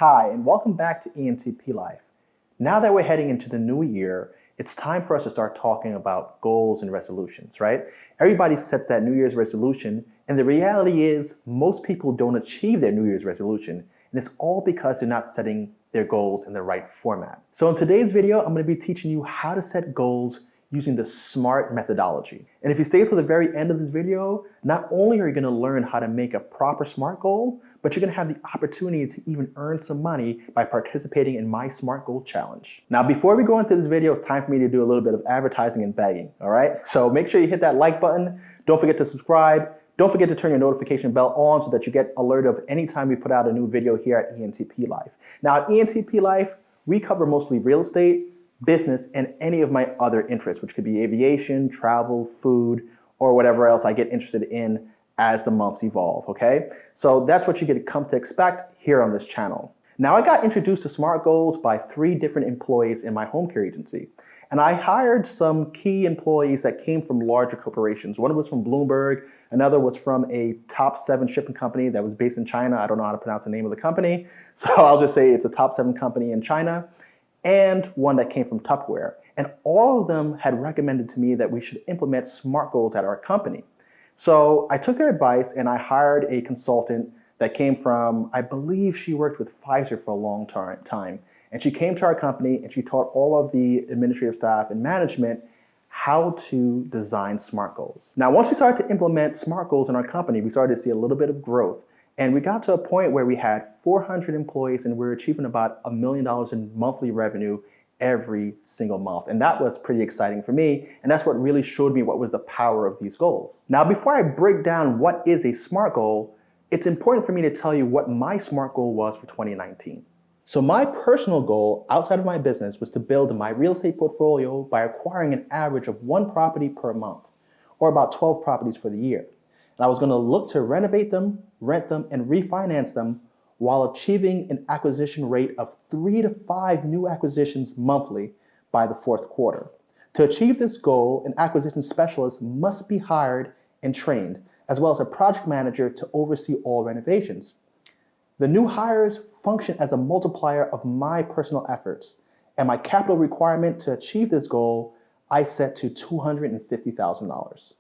Hi, and welcome back to ENTP Life. Now that we're heading into the new year, it's time for us to start talking about goals and resolutions, right? Everybody sets that New Year's resolution, and the reality is most people don't achieve their New Year's resolution, and it's all because they're not setting their goals in the right format. So in today's video, I'm going to be teaching you how to set goals using the SMART methodology. And if you stay to the very end of this video, not only are you going to learn how to make a proper SMART goal, but you're going to have the opportunity to even earn some money by participating in my SMART Goal Challenge. Now, before we go into this video, it's time for me to do a little bit of advertising and begging, all right? So make sure you hit that like button. Don't forget to subscribe. Don't forget to turn your notification bell on so that you get alerted of any time we put out a new video here at ENTP Life. Now, at ENTP Life, we cover mostly real estate, business, and any of my other interests, which could be aviation, travel, food, or whatever else I get interested in as the months evolve, okay? So that's what you get to come to expect here on this channel. Now, I got introduced to SMART Goals by 3 different employees in my home care agency. And I hired some key employees that came from larger corporations. One was from Bloomberg, another was from a top 7 shipping company that was based in China. I don't know how to pronounce the name of the company, so I'll just say it's a top 7 company in China, and one that came from Tupperware. And all of them had recommended to me that we should implement SMART Goals at our company. So I took their advice and I hired a consultant that came from, I believe she worked with Pfizer for a long time. And she came to our company and she taught all of the administrative staff and management how to design SMART Goals. Now, once we started to implement SMART Goals in our company, we started to see a little bit of growth. And we got to a point where we had 400 employees and we were achieving about $1 million in monthly revenue every single month. And that was pretty exciting for me. And that's what really showed me what was the power of these goals. Now, before I break down what is a SMART goal, it's important for me to tell you what my SMART goal was for 2019. So my personal goal outside of my business was to build my real estate portfolio by acquiring an average of 1 property per month, or about 12 properties for the year. And I was going to look to renovate them, rent them, and refinance them while achieving an acquisition rate of 3 to 5 new acquisitions monthly by the 4th quarter. To achieve this goal, an acquisition specialist must be hired and trained, as well as a project manager to oversee all renovations. The new hires function as a multiplier of my personal efforts, and my capital requirement to achieve this goal I set to $250,000.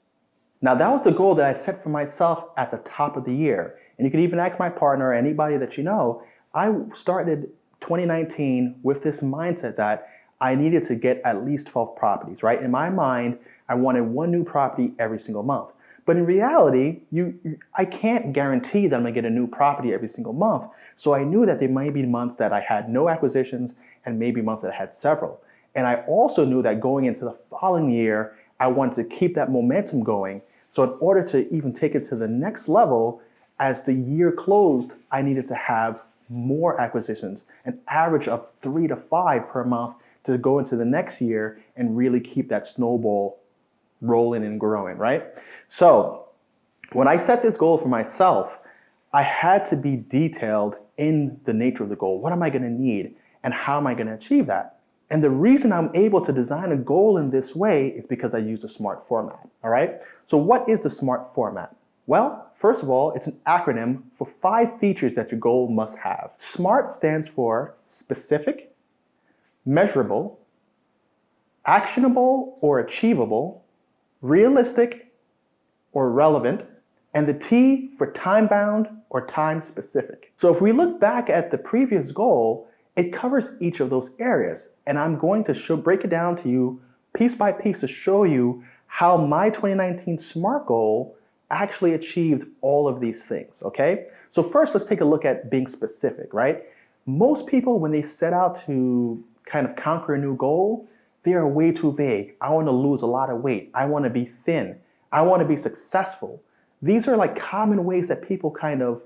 Now, that was the goal that I set for myself at the top of the year. And you can even ask my partner or anybody that you know, I started 2019 with this mindset that I needed to get at least 12 properties, right? In my mind, I wanted 1 new property every single month. But in reality, I can't guarantee that I'm gonna get a new property every single month. So I knew that there might be months that I had no acquisitions and maybe months that I had several. And I also knew that going into the following year, I wanted to keep that momentum going. So in order to even take it to the next level, as the year closed, I needed to have more acquisitions, an average of 3 to 5 per month to go into the next year and really keep that snowball rolling and growing, right? So when I set this goal for myself, I had to be detailed in the nature of the goal. What am I going to need and how am I going to achieve that? And the reason I'm able to design a goal in this way is because I use the SMART format, all right? So what is the SMART format? Well, first of all, it's an acronym for 5 features that your goal must have. SMART stands for specific, measurable, actionable or achievable, realistic or relevant, and the T for time-bound or time-specific. So if we look back at the previous goal, it covers each of those areas. And I'm going to break it down to you piece by piece to show you how my 2019 SMART goal actually achieved all of these things, okay? So first, let's take a look at being specific, right? Most people, when they set out to kind of conquer a new goal, they are way too vague. I want to lose a lot of weight. I want to be thin. I want to be successful. These are like common ways that people kind of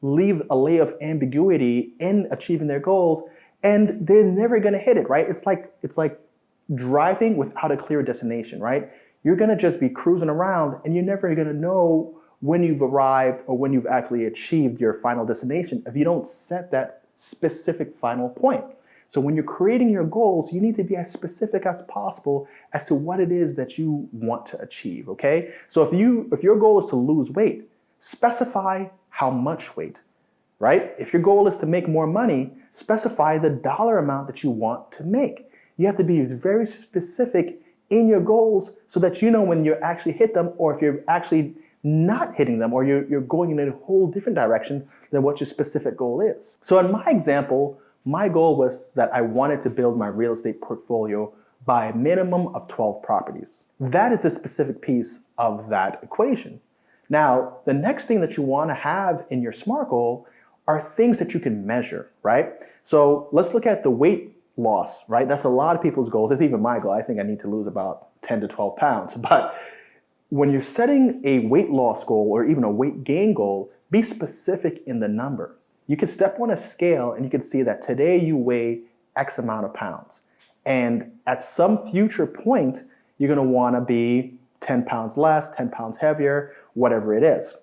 leave a layer of ambiguity in achieving their goals, and they're never going to hit it, right? It's like driving without a clear destination, right? You're going to just be cruising around and you're never going to know when you've arrived or when you've actually achieved your final destination if you don't set that specific final point. So when you're creating your goals, you need to be as specific as possible as to what it is that you want to achieve, okay? So if your goal is to lose weight, specify how much weight. right? If your goal is to make more money, specify the dollar amount that you want to make. You have to be very specific in your goals so that you know when you actually hit them, or if you're actually not hitting them, or you're going in a whole different direction than what your specific goal is. So in my example, my goal was that I wanted to build my real estate portfolio by a minimum of 12 properties. That is a specific piece of that equation. Now, the next thing that you want to have in your SMART goal are things that you can measure, right? So let's look at the weight loss, right? That's a lot of people's goals. It's even my goal. I think I need to lose about 10 to 12 pounds. But when you're setting a weight loss goal or even a weight gain goal, be specific in the number. You can step on a scale and you can see that today you weigh X amount of pounds. And at some future point, you're going to want to be 10 pounds less, 10 pounds heavier, whatever it is.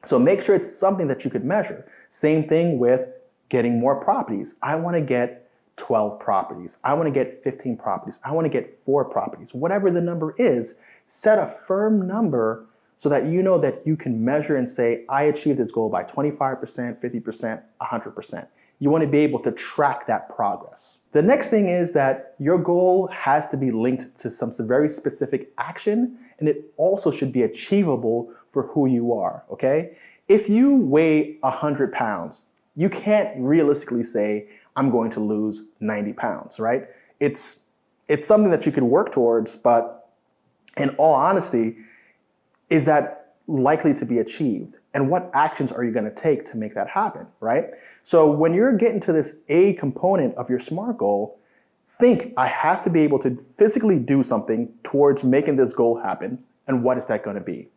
So make sure it's something that you could measure. Same thing with getting more properties. I want to get 12 properties. I want to get 15 properties. I want to get 4 properties. Whatever the number is, set a firm number so that you know that you can measure and say, I achieved this goal by 25%, 50%, 100%. You want to be able to track that progress. The next thing is that your goal has to be linked to some very specific action, and it also should be achievable for who you are, okay? If you weigh 100 pounds, you can't realistically say, I'm going to lose 90 pounds, right? It's something that you could work towards, but in all honesty, is that likely to be achieved? And what actions are you going to take to make that happen, right? So when you're getting to this A component of your SMART goal, think, I have to be able to physically do something towards making this goal happen, and what is that going to be?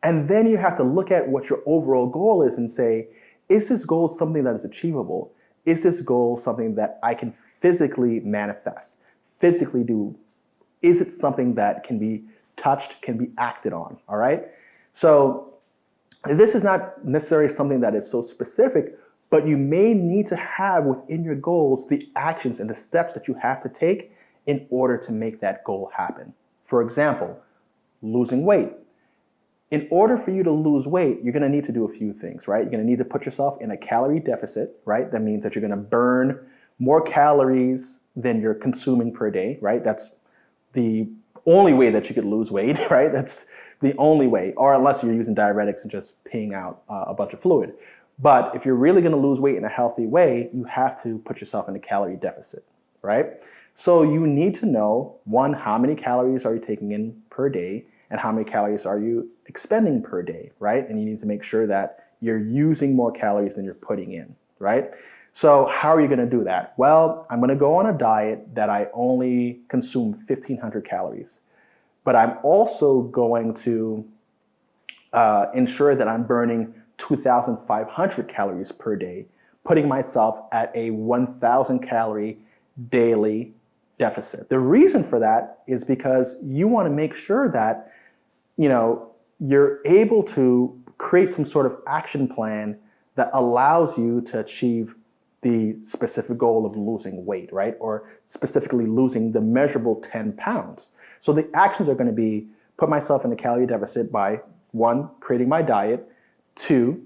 And then you have to look at what your overall goal is and say, is this goal something that is achievable? Is this goal something that I can physically manifest, physically do? Is it something that can be touched, can be acted on, all right? So this is not necessarily something that is so specific, but you may need to have within your goals the actions and the steps that you have to take in order to make that goal happen. For example, losing weight. In order for you to lose weight, you're going to need to do a few things, right? You're going to need to put yourself in a calorie deficit, right? That means that you're going to burn more calories than you're consuming per day, right? That's the only way that you could lose weight, right? That's the only way, or unless you're using diuretics and just peeing out a bunch of fluid. But if you're really going to lose weight in a healthy way, you have to put yourself in a calorie deficit, right? So you need to know, one, how many calories are you taking in per day, and how many calories are you expending per day, right? And you need to make sure that you're using more calories than you're putting in, right? So how are you going to do that? Well, I'm going to go on a diet that I only consume 1,500 calories. But I'm also going to ensure that I'm burning 2,500 calories per day, putting myself at a 1,000 calorie daily deficit. The reason for that is because you want to make sure that, you're able to create some sort of action plan that allows you to achieve the specific goal of losing weight, right? Or specifically losing the measurable 10 pounds. So the actions are going to be put myself in a calorie deficit by, 1, creating my diet, 2,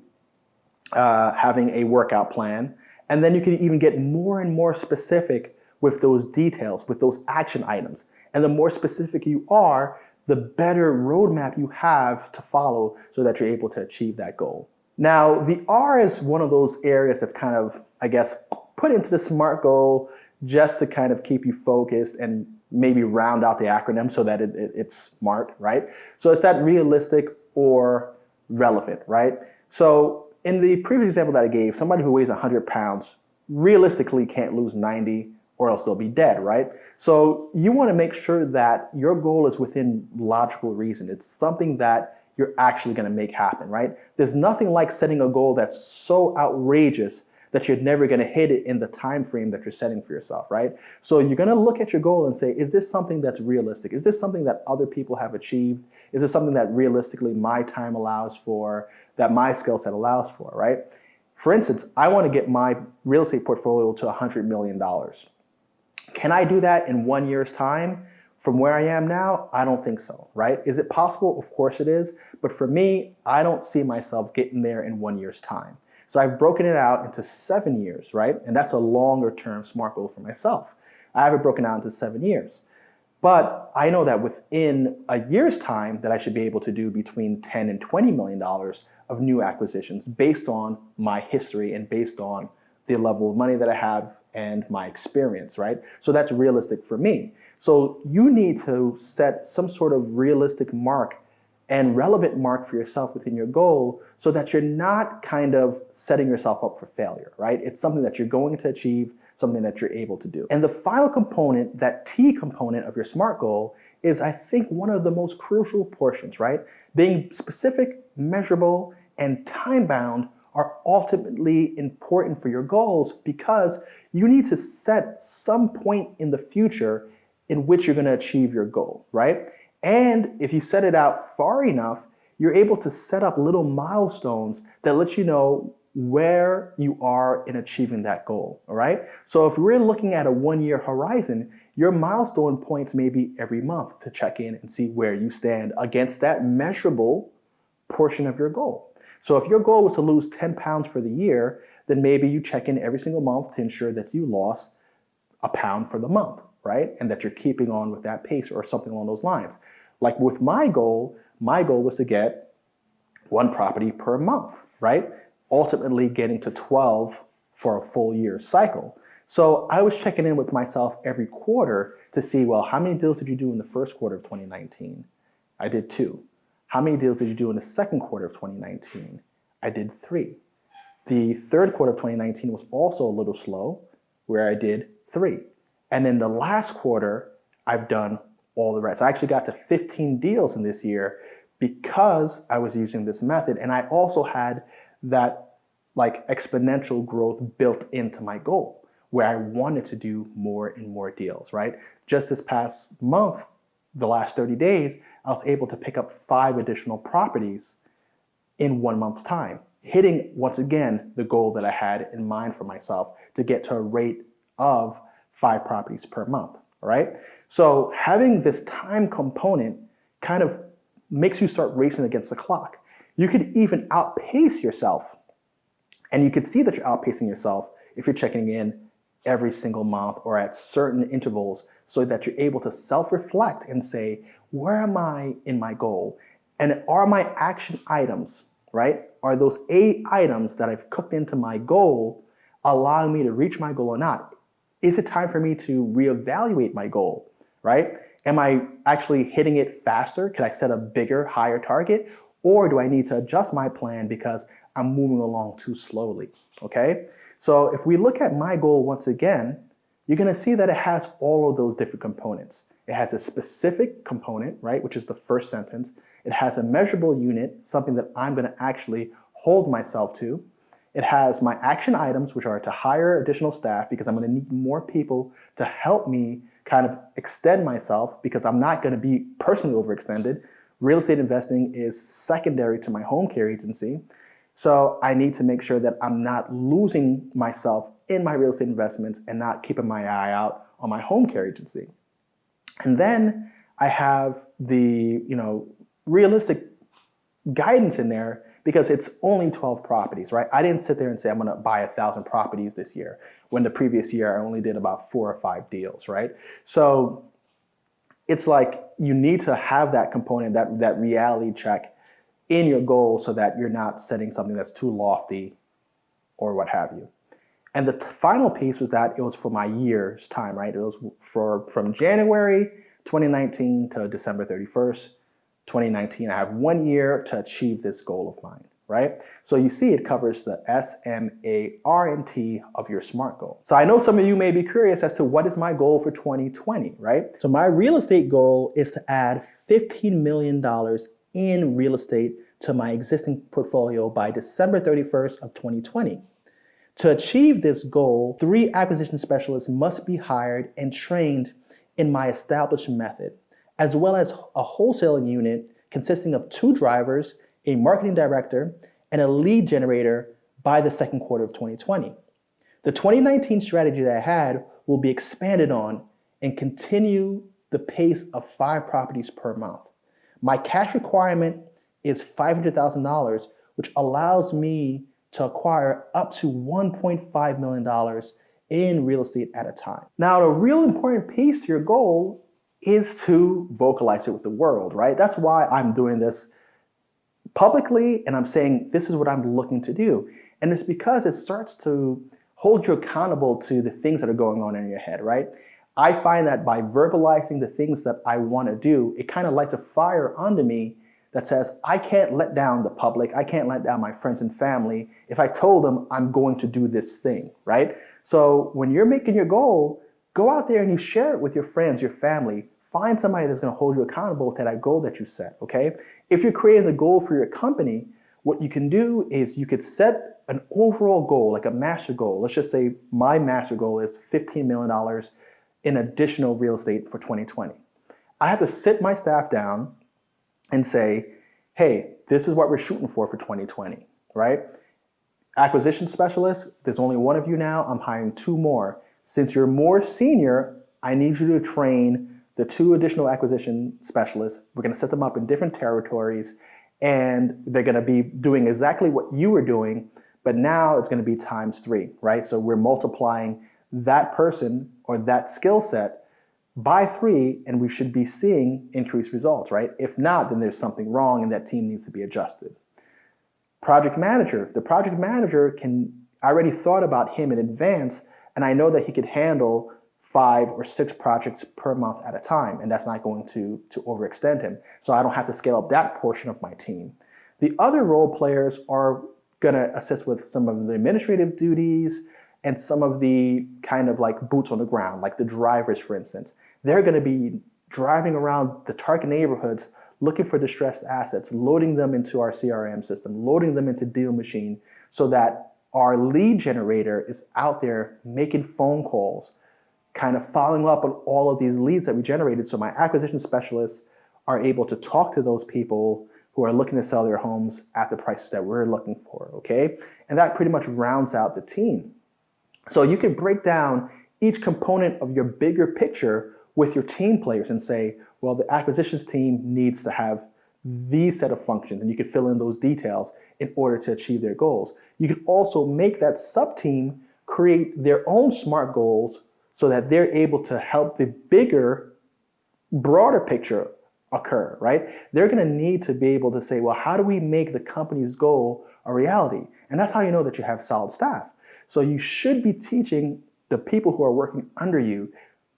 having a workout plan, and then you can even get more and more specific with those details, with those action items. And the more specific you are, the better roadmap you have to follow so that you're able to achieve that goal. Now, the R is one of those areas that's kind of, I guess, put into the SMART goal just to kind of keep you focused and maybe round out the acronym so that it's SMART, right? So it's that realistic or relevant, right? So in the previous example that I gave, somebody who weighs 100 pounds realistically can't lose 90 or else they'll be dead, right? So you want to make sure that your goal is within logical reason. It's something that you're actually going to make happen, right? There's nothing like setting a goal that's so outrageous that you're never going to hit it in the time frame that you're setting for yourself, right? So you're going to look at your goal and say, is this something that's realistic? Is this something that other people have achieved? Is this something that realistically my time allows for, that my skill set allows for, right? For instance, I want to get my real estate portfolio to $100 million. Can I do that in 1 year's time? From where I am now, I don't think so, right? Is it possible? Of course it is. But for me, I don't see myself getting there in 1 year's time. So I've broken it out into 7 years, right? And that's a longer term SMART goal for myself. I have it broken out into 7 years. But I know that within a year's time that I should be able to do between 10 and $20 million of new acquisitions based on my history and based on the level of money that I have and my experience, right? So that's realistic for me. So you need to set some sort of realistic mark and relevant mark for yourself within your goal so that you're not kind of setting yourself up for failure, right? It's something that you're going to achieve, something that you're able to do. And the final component, that T component of your SMART goal, is I think one of the most crucial portions, right? Being specific, measurable, and time-bound are ultimately important for your goals because you need to set some point in the future in which you're going to achieve your goal, right? And if you set it out far enough, you're able to set up little milestones that let you know where you are in achieving that goal, all right? So if we're looking at a 1-year horizon, your milestone points may be every month to check in and see where you stand against that measurable portion of your goal. So if your goal was to lose 10 pounds for the year, then maybe you check in every single month to ensure that you lost a pound for the month, right? And that you're keeping on with that pace or something along those lines. Like with my goal was to get 1 property per month, right? Ultimately getting to 12 for a full year cycle. So I was checking in with myself every quarter to see, well, how many deals did you do in the first quarter of 2019? I did 2. How many deals did you do in the second quarter of 2019? I did 3. The third quarter of 2019 was also a little slow, where I did 3. And then the last quarter, I've done all the rest. I actually got to 15 deals in this year because I was using this method. And I also had that like exponential growth built into my goal where I wanted to do more and more deals, right? Just this past month, the last 30 days, I was able to pick up 5 additional properties in 1 month's time, hitting once again the goal that I had in mind for myself to get to a rate of 5 properties per month, all right? So having this time component kind of makes you start racing against the clock. You could even outpace yourself, and you could see that you're outpacing yourself if you're checking in every single month or at certain intervals so that you're able to self-reflect and say, where am I in my goal? And are my action items, right? Are those 8 items that I've cooked into my goal allowing me to reach my goal or not? Is it time for me to reevaluate my goal, right? Am I actually hitting it faster? Can I set a bigger, higher target? Or do I need to adjust my plan because I'm moving along too slowly, okay? So if we look at my goal once again, you're gonna see that it has all of those different components. It has a specific component, right, which is the first sentence. It has a measurable unit, something that I'm gonna actually hold myself to. It has my action items, which are to hire additional staff because I'm gonna need more people to help me kind of extend myself because I'm not gonna be personally overextended. Real estate investing is secondary to my home care agency. So I need to make sure that I'm not losing myself in my real estate investments and not keeping my eye out on my home care agency. And then I have the, realistic guidance in there because it's only 12 properties, right? I didn't sit there and say I'm gonna buy 1,000 properties this year when the previous year I only did about 4 or 5 deals, right? So it's like you need to have that component, that reality check in your goal so that you're not setting something that's too lofty or what have you. And the final piece was that it was for my year's time, right? It was from January 2019 to December 31st, 2019. I have 1 year to achieve this goal of mine, right? So you see it covers the S, M, A, R, and T of your SMART goal. So I know some of you may be curious as to what is my goal for 2020, right? So my real estate goal is to add $15 million in real estate to my existing portfolio by December 31st of 2020. To achieve this goal, 3 acquisition specialists must be hired and trained in my established method, as well as a wholesaling unit consisting of 2 drivers, a marketing director, and a lead generator by the second quarter of 2020. The 2019 strategy that I had will be expanded on and continue the pace of 5 properties per month. My cash requirement is $500,000, which allows me to acquire up to $1.5 million in real estate at a time. Now, the real important piece to your goal is to vocalize it with the world, right? That's why I'm doing this publicly and I'm saying this is what I'm looking to do. And it's because it starts to hold you accountable to the things that are going on in your head, right? I find that by verbalizing the things that I want to do, it kind of lights a fire under me that says, I can't let down the public, I can't let down my friends and family if I told them I'm going to do this thing, right? So when you're making your goal, go out there and you share it with your friends, your family. Find somebody that's going to hold you accountable to that goal that you set, okay? If you're creating the goal for your company, what you can do is you could set an overall goal, like a master goal. Let's just say my master goal is $15 million in additional real estate for 2020. I have to sit my staff down and say, hey, this is what we're shooting for 2020, right? Acquisition specialist, there's only one of you now, I'm hiring 2 more. Since you're more senior, I need you to train the 2 additional acquisition specialists. We're gonna set them up in different territories and they're gonna be doing exactly what you were doing, but now it's gonna be times 3, right? So we're multiplying that person or that skill set by 3 and we should be seeing increased results, right? If not, then there's something wrong and that team needs to be adjusted. Project manager, the project manager I already thought about him in advance and I know that he could handle 5 or 6 projects per month at a time, and that's not going to overextend him. So I don't have to scale up that portion of my team. The other role players are gonna assist with some of the administrative duties and some of the kind of like boots on the ground, like the drivers, for instance. They're gonna be driving around the target neighborhoods looking for distressed assets, loading them into our CRM system, loading them into Deal Machine so that our lead generator is out there making phone calls, kind of following up on all of these leads that we generated so my acquisition specialists are able to talk to those people who are looking to sell their homes at the prices that we're looking for, okay? And that pretty much rounds out the team. So you can break down each component of your bigger picture with your team players and say, well, the acquisitions team needs to have these set of functions, and you can fill in those details in order to achieve their goals. You can also make that sub-team create their own SMART goals so that they're able to help the bigger, broader picture occur, right? They're gonna need to be able to say, well, how do we make the company's goal a reality? And that's how you know that you have solid staff. So you should be teaching the people who are working under you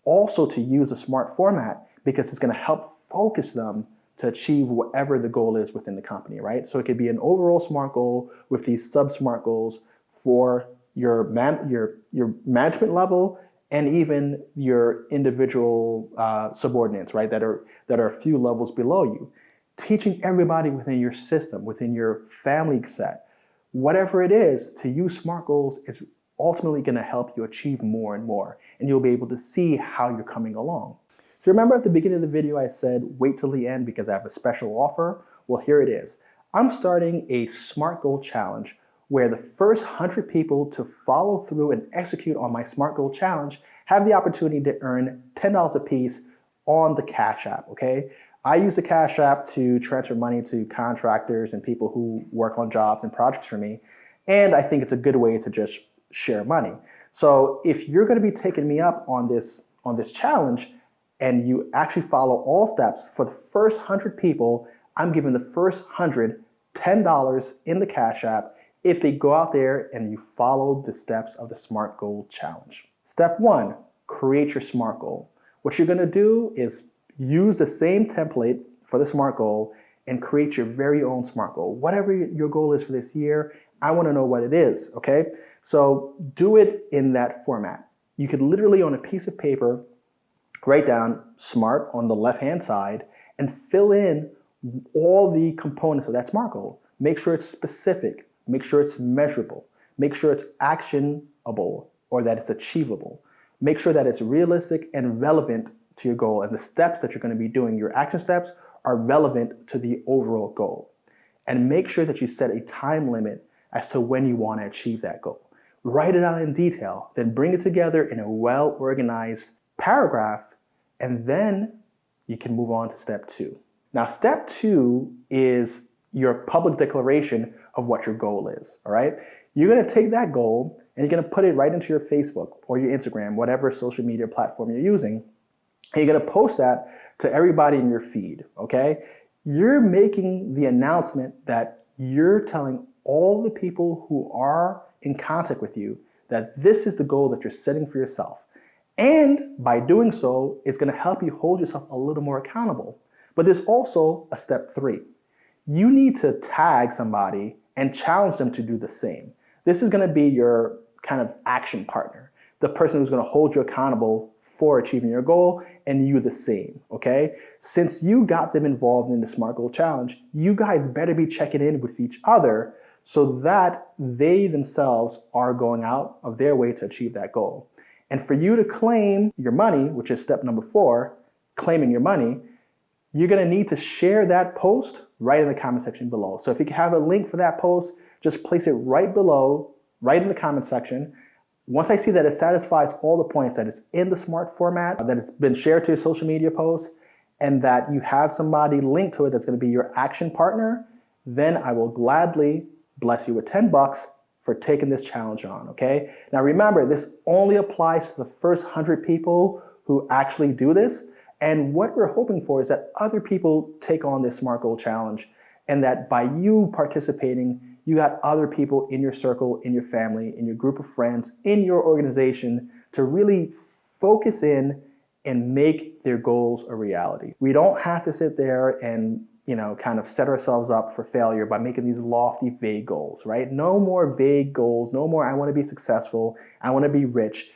also to use a SMART format because it's gonna help focus them to achieve whatever the goal is within the company, right? So it could be an overall SMART goal with these sub-SMART goals for your management level and even your individual subordinates, right, that are a few levels below you. Teaching everybody within your system, within your family set, whatever it is, to use SMART goals is ultimately gonna help you achieve more and more, and you'll be able to see how you're coming along. So remember at the beginning of the video I said, wait till the end because I have a special offer? Well, here it is. I'm starting a SMART Goal Challenge where the first 100 people to follow through and execute on my SMART Goal Challenge have the opportunity to earn $10 a piece on the Cash App, okay? I use the Cash App to transfer money to contractors and people who work on jobs and projects for me, and I think it's a good way to just share money. So if you're gonna be taking me up on this challenge and you actually follow all steps, for the first 100 people, I'm giving the first 100 $10 in the Cash App if they go out there and you follow the steps of the SMART Goal Challenge. Step 1, create your SMART goal. What you're gonna do is use the same template for the SMART goal and create your very own SMART goal. Whatever your goal is for this year, I wanna know what it is, okay? So do it in that format. You could literally on a piece of paper, write down SMART on the left-hand side and fill in all the components of that SMART goal. Make sure it's specific, make sure it's measurable, make sure it's actionable or that it's achievable. Make sure that it's realistic and relevant to your goal and the steps that you're going to be doing, your action steps, are relevant to the overall goal. And make sure that you set a time limit as to when you want to achieve that goal. Write it out in detail, then bring it together in a well-organized paragraph, and then you can move on to step 2. Now, step 2 is your public declaration of what your goal is, all right? You're going to take that goal and you're going to put it right into your Facebook or your Instagram, whatever social media platform you're using. And you're going to post that to everybody in your feed, okay? You're making the announcement that you're telling all the people who are in contact with you that this is the goal that you're setting for yourself. And by doing so, it's going to help you hold yourself a little more accountable. But there's also a step 3. You need to tag somebody and challenge them to do the same. This is going to be your kind of action partner, the person who's going to hold you accountable for achieving your goal, and you the same, okay? Since you got them involved in the SMART Goal Challenge, you guys better be checking in with each other so that they themselves are going out of their way to achieve that goal. And for you to claim your money, which is step number 4, claiming your money, you're going to need to share that post right in the comment section below. So if you can have a link for that post, just place it right below, right in the comment section. Once I see that it satisfies all the points, that it's in the SMART format, that it's been shared to your social media posts, and that you have somebody linked to it that's going to be your action partner, then I will gladly bless you with $10 for taking this challenge on, okay? Now remember, this only applies to the first 100 people who actually do this. And what we're hoping for is that other people take on this SMART Goal Challenge, and that by you participating, you got other people in your circle, in your family, in your group of friends, in your organization to really focus in and make their goals a reality. We don't have to sit there and kind of set ourselves up for failure by making these lofty, vague goals, right? No more vague goals, no more I want to be successful, I want to be rich.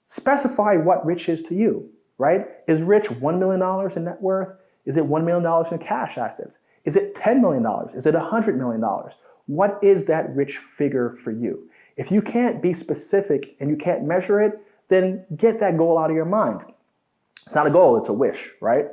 Specify what rich is to you, right? Is rich $1 million in net worth? Is it $1 million in cash assets? Is it $10 million? Is it $100 million? What is that rich figure for you? If you can't be specific and you can't measure it, then get that goal out of your mind. It's not a goal, it's a wish, right?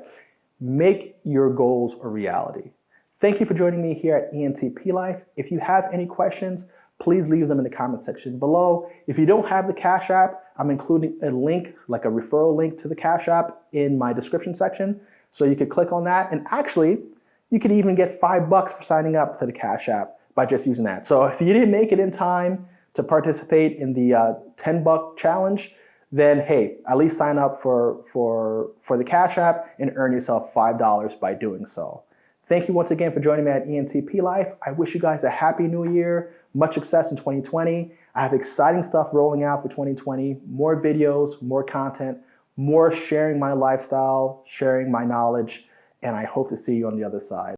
Make your goals a reality. Thank you for joining me here at ENTP Life. If you have any questions, please leave them in the comment section below. If you don't have the Cash App, I'm including a link, like a referral link to the Cash App in my description section. So you could click on that. And actually, you could even get $5 for signing up to the Cash App by just using that. So if you didn't make it in time to participate in the $10 challenge, then hey, at least sign up for the Cash App and earn yourself $5 by doing so. Thank you once again for joining me at ENTP Life. I wish you guys a happy new year, much success in 2020. I have exciting stuff rolling out for 2020, more videos, more content, more sharing my lifestyle, sharing my knowledge, and I hope to see you on the other side.